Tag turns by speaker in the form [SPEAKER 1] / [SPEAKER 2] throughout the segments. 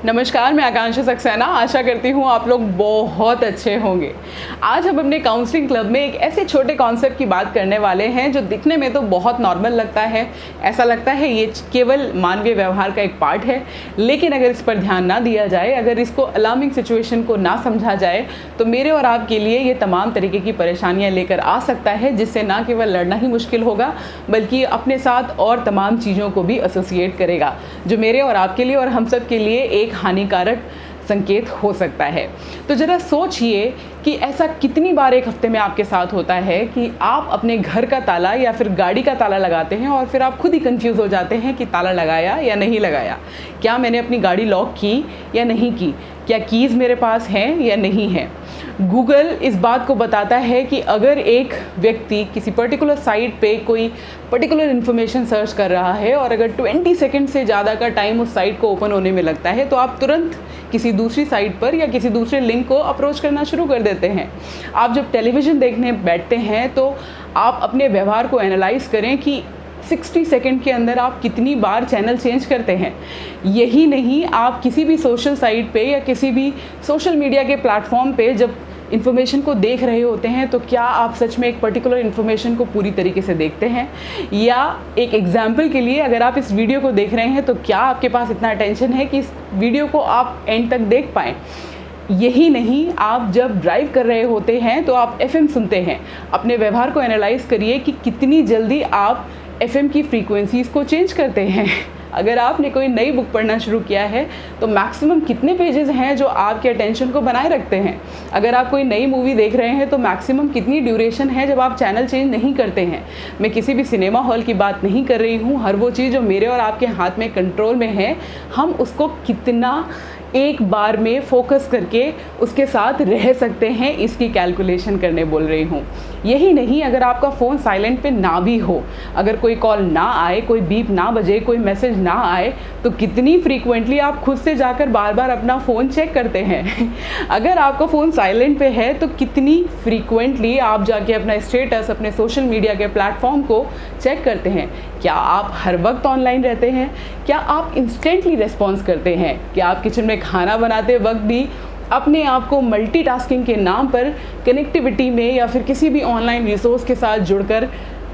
[SPEAKER 1] नमस्कार, मैं आकांक्षा सक्सेना। आशा करती हूँ आप लोग बहुत अच्छे होंगे। आज हम अपने काउंसलिंग क्लब में एक ऐसे छोटे कॉन्सेप्ट की बात करने वाले हैं जो दिखने में तो बहुत नॉर्मल लगता है। ऐसा लगता है ये केवल मानवीय व्यवहार का एक पार्ट है, लेकिन अगर इस पर ध्यान ना दिया जाए, अगर इसको अलार्मिंग सिचुएशन को ना समझा जाए, तो मेरे और आपके लिए ये तमाम तरीके की परेशानियाँ लेकर आ सकता है, जिससे ना केवल लड़ना ही मुश्किल होगा बल्कि अपने साथ और तमाम चीज़ों को भी एसोसिएट करेगा, जो मेरे और आपके लिए और हम सब के लिए एक हानिकारक संकेत हो सकता है। तो ज़रा सोचिए कि ऐसा कितनी बार एक हफ्ते में आपके साथ होता है कि आप अपने घर का ताला या फिर गाड़ी का ताला लगाते हैं और फिर आप खुद ही कंफ्यूज हो जाते हैं कि ताला लगाया या नहीं लगाया, क्या मैंने अपनी गाड़ी लॉक की या नहीं की, क्या कीज़ मेरे पास हैं या नहीं है। गूगल इस बात को बताता है कि अगर एक व्यक्ति किसी पर्टिकुलर साइट पे कोई पर्टिकुलर इन्फॉर्मेशन सर्च कर रहा है और अगर 20 सेकंड से ज़्यादा का टाइम उस साइट को ओपन होने में लगता है, तो आप तुरंत किसी दूसरी साइट पर या किसी दूसरे लिंक को अप्रोच करना शुरू कर देते हैं। आप जब टेलीविज़न देखने बैठते हैं तो आप अपने व्यवहार को एनालाइज करें कि 60 सेकंड के अंदर आप कितनी बार चैनल चेंज करते हैं। यही नहीं, आप किसी भी सोशल साइट पे या किसी भी सोशल मीडिया के प्लेटफॉर्म पे जब इन्फॉर्मेशन को देख रहे होते हैं तो क्या आप सच में एक पर्टिकुलर इन्फॉर्मेशन को पूरी तरीके से देखते हैं, या एक एग्जाम्पल के लिए अगर आप इस वीडियो को देख रहे हैं तो क्या आपके पास इतना अटेंशन है कि इस वीडियो को आप एंड तक देख पाएँ। यही नहीं, आप जब ड्राइव कर रहे होते हैं तो आप FM सुनते हैं। अपने व्यवहार को एनालाइज करिए कि कितनी जल्दी आप FM की फ्रीक्वेंसीज़ को चेंज करते हैं। अगर आपने कोई नई बुक पढ़ना शुरू किया है तो मैक्सिमम कितने पेजेस हैं जो आपके अटेंशन को बनाए रखते हैं। अगर आप कोई नई मूवी देख रहे हैं तो मैक्सिमम कितनी ड्यूरेशन है जब आप चैनल चेंज नहीं करते हैं। मैं किसी भी सिनेमा हॉल की बात नहीं कर रही हूँ। हर वो चीज़ जो मेरे और आपके हाथ में कंट्रोल में है, हम उसको कितना एक बार में फोकस करके उसके साथ रह सकते हैं, इसकी कैलकुलेशन करने बोल रही हूँ। यही नहीं, अगर आपका फ़ोन साइलेंट पे ना भी हो, अगर कोई कॉल ना आए, कोई बीप ना बजे, कोई मैसेज ना आए, तो कितनी फ्रीक्वेंटली आप खुद से जाकर बार बार अपना फ़ोन चेक करते हैं। अगर आपका फ़ोन साइलेंट पे है तो कितनी फ्रीक्वेंटली आप जाके अपना स्टेटस अपने सोशल मीडिया के प्लेटफॉर्म को चेक करते हैं। क्या आप हर वक्त ऑनलाइन रहते हैं? क्या आप इंस्टेंटली रिस्पॉन्स करते हैं? क्या आप किचन में खाना बनाते वक्त भी अपने आप को मल्टीटास्किंग के नाम पर कनेक्टिविटी में या फिर किसी भी ऑनलाइन रिसोर्स के साथ जुड़कर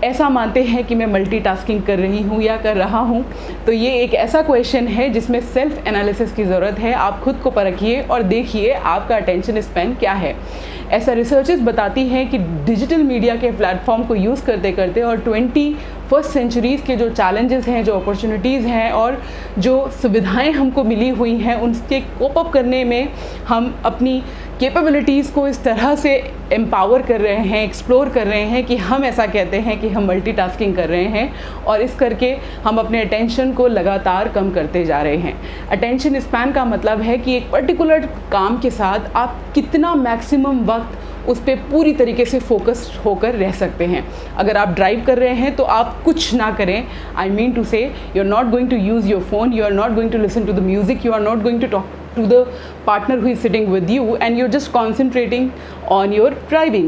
[SPEAKER 1] ऐसा मानते हैं कि मैं मल्टीटास्किंग कर रही हूँ या कर रहा हूँ? तो ये एक ऐसा क्वेश्चन है जिसमें सेल्फ एनालिसिस की ज़रूरत है। आप खुद को परखिए और देखिए आपका अटेंशन स्पैन क्या है। ऐसा रिसर्चेस बताती हैं कि डिजिटल मीडिया के प्लेटफॉर्म को यूज़ करते करते और 21st सेंचुरीज़ के जो चैलेंजेस हैं, जो अपॉर्चुनिटीज़ हैं और जो सुविधाएं हमको मिली हुई हैं, उनसे कोप अप करने में हम अपनी कैपेबिलिटीज़ को इस तरह से एम्पावर कर रहे हैं, एक्सप्लोर कर रहे हैं कि हम ऐसा कहते हैं कि हम मल्टीटास्किंग कर रहे हैं, और इस करके हम अपने अटेंशन को लगातार कम करते जा रहे हैं। अटेंशन स्पैन का मतलब है कि एक पर्टिकुलर काम के साथ आप कितना मैक्सिमम वक्त उस पर पूरी तरीके से फोकस्ड होकर रह सकते हैं। अगर आप ड्राइव कर रहे हैं तो आप कुछ ना करें। I mean to say, you are not going to use your phone, you are not going to listen to the music, you are not going to talk to the partner who is sitting with you and you're just concentrating on your driving।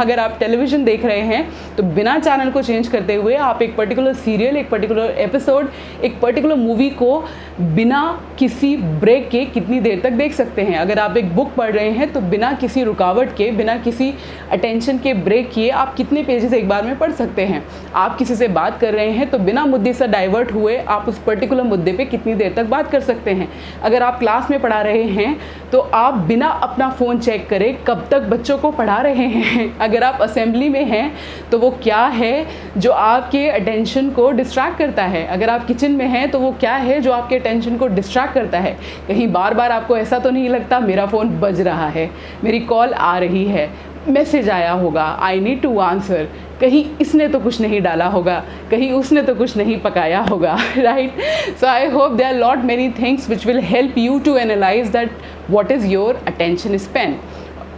[SPEAKER 1] अगर आप television देख रहे हैं तो बिना channel को change करते हुए आप एक पर्टिकुलर सीरियल, एक पर्टिकुलर एपिसोड, एक पर्टिकुलर मूवी को बिना किसी ब्रेक के कितनी देर तक देख सकते हैं। अगर आप एक बुक पढ़ रहे हैं तो बिना किसी रुकावट के, बिना किसी अटेंशन के ब्रेक किए आप कितने पेजेस एक बार में पढ़ सकते हैं। आप किसी से बात कर रहे हैं तो बिना मुद्दे से डाइवर्ट हुए आप उस पर्टिकुलर मुद्दे पे कितनी देर तक बात कर सकते हैं। अगर आप क्लास में पढ़ा रहे हैं तो आप बिना अपना फ़ोन चेक करे कब तक बच्चों को पढ़ा रहे हैं। अगर आप असेंबली में हैं तो वो क्या है जो आपके अटेंशन को डिस्ट्रैक्ट करता है। अगर आप किचन में हैं तो वो क्या है जो आपके अटेंशन को डिस्ट्रैक्ट करता है। कहीं बार बार आपको ऐसा तो नहीं लगता मेरा फ़ोन बज रहा है, मेरी कॉल आ रही है, मैसेज आया होगा, आई नीड टू आंसर, कहीं इसने तो कुछ नहीं डाला होगा, कहीं उसने तो कुछ नहीं पकाया होगा, right. So I hope there are lot many things which will help you to analyse that what is your attention span.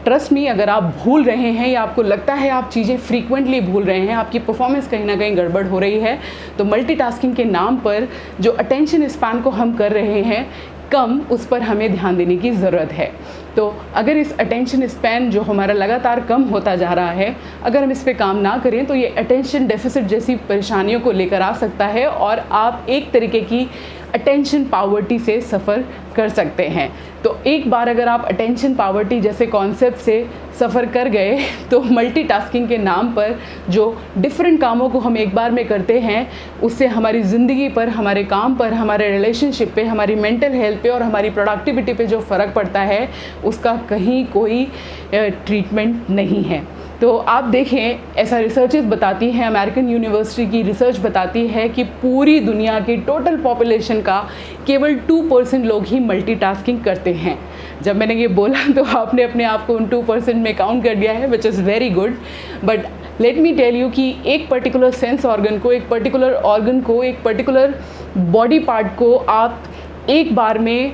[SPEAKER 1] Trust me, अगर आप भूल रहे हैं या आपको लगता है आप चीज़ें फ्रीक्वेंटली भूल रहे हैं, आपकी परफॉर्मेंस कहीं ना कहीं गड़बड़ हो रही है, तो मल्टीटास्किंग के नाम पर जो अटेंशन स्पैन को हम कर रहे हैं कम, उस पर हमें ध्यान देने की ज़रूरत है। तो अगर इस अटेंशन स्पैन जो हमारा लगातार कम होता जा रहा है, अगर हम इस पे काम ना करें तो ये अटेंशन डेफिसिट जैसी परेशानियों को लेकर आ सकता है और आप एक तरीके की अटेंशन पावर्टी से सफ़र कर सकते हैं। तो एक बार अगर आप अटेंशन पावर्टी जैसे कॉन्सेप्ट से सफ़र कर गए तो मल्टीटास्किंग के नाम पर जो डिफरेंट कामों को हम एक बार में करते हैं, उससे हमारी ज़िंदगी पर, हमारे काम पर, हमारे रिलेशनशिप पे, हमारी मेंटल हेल्थ पे और हमारी प्रोडक्टिविटी पे जो फ़र्क पड़ता है, उसका कहीं कोई ट्रीटमेंट नहीं है। तो आप देखें, ऐसा रिसर्चेस बताती हैं, अमेरिकन यूनिवर्सिटी की रिसर्च बताती है कि पूरी दुनिया की टोटल पॉपुलेशन का केवल 2% लोग ही मल्टीटास्किंग करते हैं। जब मैंने ये बोला तो आपने अपने आप को उन 2% में काउंट कर दिया है, which is very good. But let me tell you कि एक पर्टिकुलर सेंस ऑर्गन को, एक पर्टिकुलर ऑर्गन को, एक पर्टिकुलर बॉडी पार्ट को आप एक बार में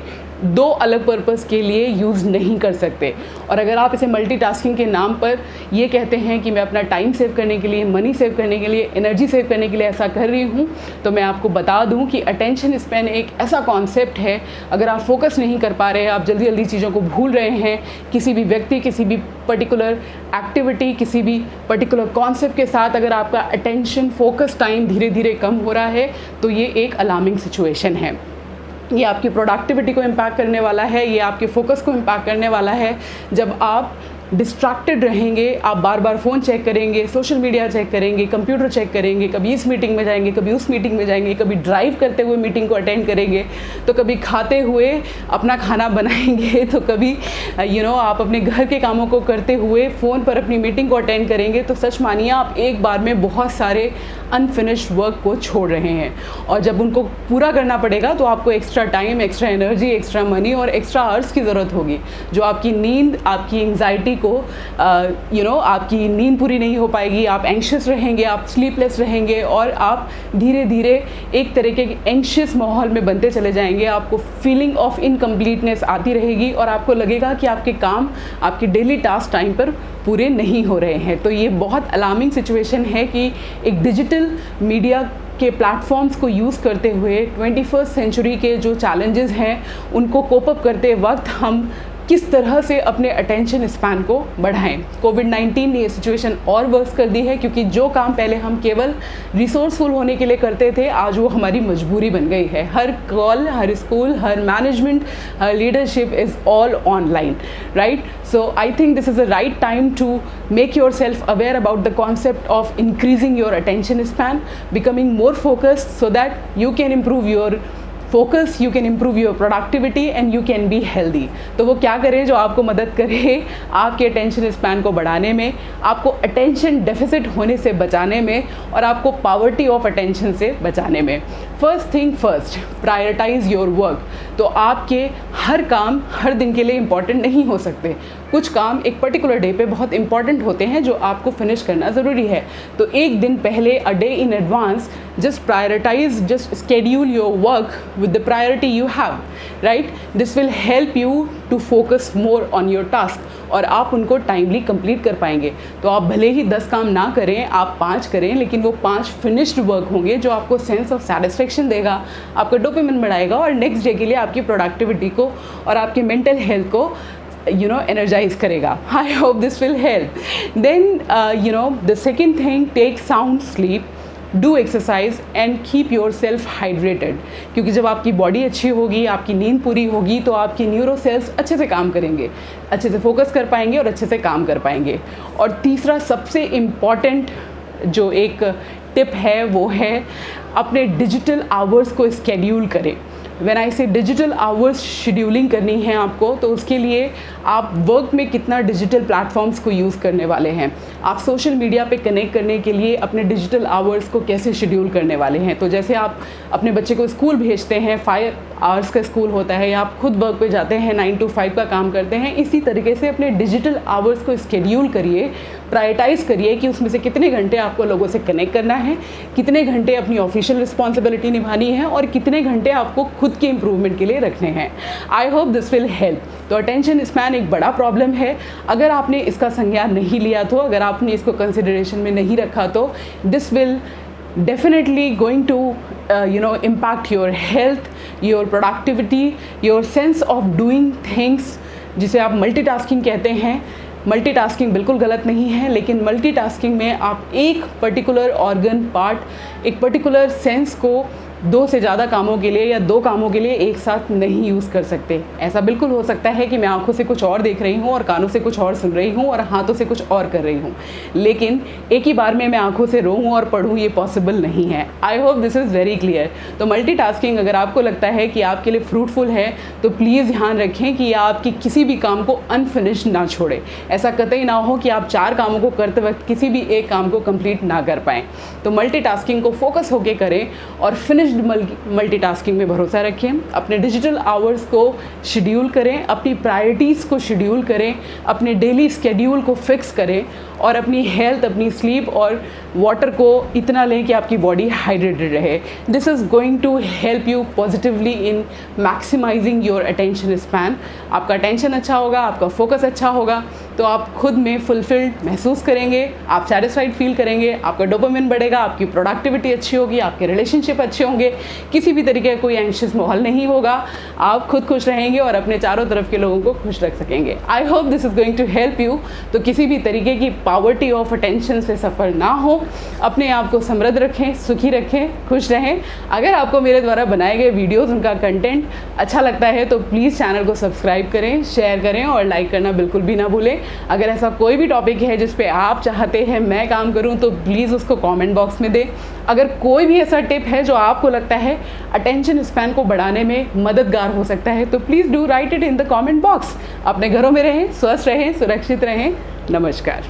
[SPEAKER 1] 2 अलग पर्पस के लिए यूज़ नहीं कर सकते। और अगर आप इसे मल्टीटास्किंग के नाम पर ये कहते हैं कि मैं अपना टाइम सेव करने के लिए, मनी सेव करने के लिए, एनर्जी सेव करने के लिए ऐसा कर रही हूँ, तो मैं आपको बता दूँ कि अटेंशन स्पैन एक ऐसा कॉन्सेप्ट है, अगर आप फोकस नहीं कर पा रहे हैं, आप जल्दी जल्दी चीज़ों को भूल रहे हैं, किसी भी व्यक्ति, किसी भी पर्टिकुलर एक्टिविटी, किसी भी पर्टिकुलर कॉन्सेप्ट के साथ अगर आपका अटेंशन फोकस टाइम धीरे धीरे कम हो रहा है, तो ये एक अलार्मिंग सिचुएशन है। ये आपकी प्रोडक्टिविटी को इम्पैक्ट करने वाला है, ये आपके फोकस को इम्पैक्ट करने वाला है। जब आप डिस्ट्रैक्टेड रहेंगे, आप बार बार फ़ोन चेक करेंगे, सोशल मीडिया चेक करेंगे, कंप्यूटर चेक करेंगे, कभी इस मीटिंग में जाएंगे, कभी उस मीटिंग में जाएंगे, कभी ड्राइव करते हुए मीटिंग को अटेंड करेंगे, तो कभी खाते हुए अपना खाना बनाएंगे, तो कभी आप अपने घर के कामों को करते हुए फ़ोन पर अपनी मीटिंग को अटेंड करेंगे। तो सच मानिए आप एक बार में बहुत सारे अनफिनिश्ड वर्क को छोड़ रहे हैं, और जब उनको पूरा करना पड़ेगा तो आपको extra time, extra energy, extra money और एक्स्ट्रा आवर्स की ज़रूरत होगी, जो आपकी नींद, आपकी एंग्जाइटी को आपकी नींद पूरी नहीं हो पाएगी, आप एंग्शियस रहेंगे, आप स्लीपलेस रहेंगे, और आप धीरे धीरे एक तरह के एंग्शियस माहौल में बनते चले जाएंगे। आपको फीलिंग ऑफ इनकम्प्लीटनेस आती रहेगी और आपको लगेगा कि आपके काम, आपके डेली टास्क टाइम पर पूरे नहीं हो रहे हैं। तो ये बहुत अलार्मिंग सिचुएशन है कि एक डिजिटल मीडिया के प्लेटफॉर्म्स को यूज़ करते हुए 21st सेंचुरी के जो चैलेंजेस हैं, उनको कोप अप करते वक्त हम किस तरह से अपने अटेंशन स्पैन को बढ़ाएं। कोविड-19 ने ये सिचुएशन और वर्स कर दी है, क्योंकि जो काम पहले हम केवल रिसोर्सफुल होने के लिए करते थे, आज वो हमारी मजबूरी बन गई है। हर कॉल, हर स्कूल, हर मैनेजमेंट, हर leadership is all online, right? So I think this is the right time to make yourself aware about the concept of increasing your attention span, becoming more focused so that you can improve your focus, you can improve your productivity and you can be healthy. तो वो क्या करें जो आपको मदद करे आपके attention span को बढ़ाने में, आपको अटेंशन डेफिसिट होने से बचाने में, और आपको पावर्टी ऑफ अटेंशन से बचाने में। First thing first, prioritise your work. तो आपके हर काम हर दिन के लिए इम्पॉर्टेंट नहीं हो सकते। कुछ काम एक पर्टिकुलर डे पे बहुत इंपॉर्टेंट होते हैं जो आपको फिनिश करना ज़रूरी है। तो एक दिन पहले, a day in advance, just prioritize, just schedule your work with the priority you have, right? This will help you to focus more on your task, और आप उनको टाइमली कंप्लीट कर पाएंगे। तो आप भले ही 10 काम ना करें, आप 5 करें, लेकिन वो 5 फिनिश्ड वर्क होंगे जो आपको सेंस ऑफ सेटिस्फेक्शन देगा, आपका डोपामिन बढ़ाएगा, और नेक्स्ट डे के लिए आपकी प्रोडक्टिविटी को और आपके मेंटल हेल्थ को energize करेगा। I hope this will help. Then the second thing, take sound sleep, do exercise and keep yourself hydrated। क्योंकि जब आपकी बॉडी अच्छी होगी, आपकी नींद पूरी होगी, तो आपकी न्यूरो सेल्स अच्छे से काम करेंगे, अच्छे से फोकस कर पाएंगे और अच्छे से काम कर पाएंगे। और तीसरा सबसे इम्पॉर्टेंट जो एक टिप है वो है अपने डिजिटल आवर्स को स्केड्यूल करें। व्हेन आई से डिजिटल आवर्स शेड्यूलिंग करनी है आपको, तो उसके लिए आप वर्क में कितना डिजिटल प्लेटफॉर्म्स को यूज़ करने वाले हैं, आप सोशल मीडिया पे कनेक्ट करने के लिए अपने डिजिटल आवर्स को कैसे शेड्यूल करने वाले हैं। तो जैसे आप अपने बच्चे को स्कूल भेजते हैं, 5 आवर्स का स्कूल होता है, या आप खुद वर्क पे जाते हैं, 9 to 5 का काम करते हैं, इसी तरीके से अपने डिजिटल आवर्स को शेड्यूल करिए, प्रायोरिटाइज़ करिए कि उसमें से कितने घंटे आपको लोगों से कनेक्ट करना है, कितने घंटे अपनी ऑफिशियल रिस्पॉन्सिबिलिटी निभानी है, और कितने घंटे आपको खुद के इम्प्रूवमेंट के लिए रखने हैं। आई होप दिस विल हेल्प। तो अटेंशन स्पैन एक बड़ा प्रॉब्लम है। अगर आपने इसका संज्ञान नहीं लिया, तो अगर आपने इसको कंसिडरेशन में नहीं रखा, तो this will definitely going to impact your health, your productivity, your sense of doing things, जिसे आप मल्टीटास्किंग कहते हैं। मल्टीटास्किंग बिल्कुल गलत नहीं है, लेकिन मल्टीटास्किंग में आप एक पर्टिकुलर ऑर्गन पार्ट, एक पर्टिकुलर सेंस को 2 से ज़्यादा कामों के लिए या 2 कामों के लिए एक साथ नहीं यूज़ कर सकते। ऐसा बिल्कुल हो सकता है कि मैं आँखों से कुछ और देख रही हूँ और कानों से कुछ और सुन रही हूँ और हाथों से कुछ और कर रही हूँ, लेकिन एक ही बार में मैं आँखों से रोऊँ और पढ़ूँ, ये पॉसिबल नहीं है। आई hope this is very clear. तो मल्टीटास्किंग अगर आपको लगता है कि आपके लिए फ्रूटफुल है तो प्लीज़ ध्यान रखें कि आपकी किसी भी काम को अनफिनिश्ड ना छोड़े। ऐसा कतई ना हो कि आप 4 कामों को करते वक्त किसी भी एक काम को कंप्लीट ना कर पाएँ। तो मल्टीटास्किंग को फोकस होकर करें और फिनिश्ड मल्टीटास्किंग में भरोसा रखें। अपने डिजिटल आवर्स को शेड्यूल करें, अपनी प्रायोरिटीज़ को शेड्यूल करें, अपने डेली स्केड्यूल को फिक्स करें और अपनी हेल्थ, अपनी स्लीप और वाटर को इतना लें कि आपकी बॉडी हाइड्रेटेड रहे। This is going to help you positively in maximising your attention span. आपका अटेंशन अच्छा होगा, आपका फोकस अच्छा होगा तो आप खुद में फुलफिल्ड महसूस करेंगे, आप सेटिस्फाइड फील करेंगे, आपका डोपामिन बढ़ेगा, आपकी प्रोडक्टिविटी अच्छी होगी, आपके रिलेशनशिप अच्छे होंगे, किसी भी तरीके का कोई एंशियस माहौल नहीं होगा, आप खुद खुश रहेंगे और अपने चारों तरफ के लोगों को खुश रख सकेंगे। I hope this is going to help you. तो किसी भी तरीके की पॉवर्टी ऑफ अटेंशन से सफ़र ना हो, अपने आप को समृद्ध रखें, सुखी रखें, खुश रहें। अगर आपको मेरे द्वारा बनाए गए वीडियोज़, उनका कंटेंट अच्छा लगता है तो प्लीज़ चैनल को सब्सक्राइब करें, शेयर करें और लाइक करना बिल्कुल भी ना भूलें। अगर ऐसा कोई भी टॉपिक है जिस पे आप चाहते हैं मैं काम करूं तो प्लीज़ उसको कमेंट बॉक्स में दें। अगर कोई भी ऐसा टिप है जो आपको लगता है अटेंशन स्पैन को बढ़ाने में मददगार हो सकता है तो please do right it in the comment box. अपने घरों में रहें, स्वस्थ रहें, सुरक्षित रहें। नमस्कार।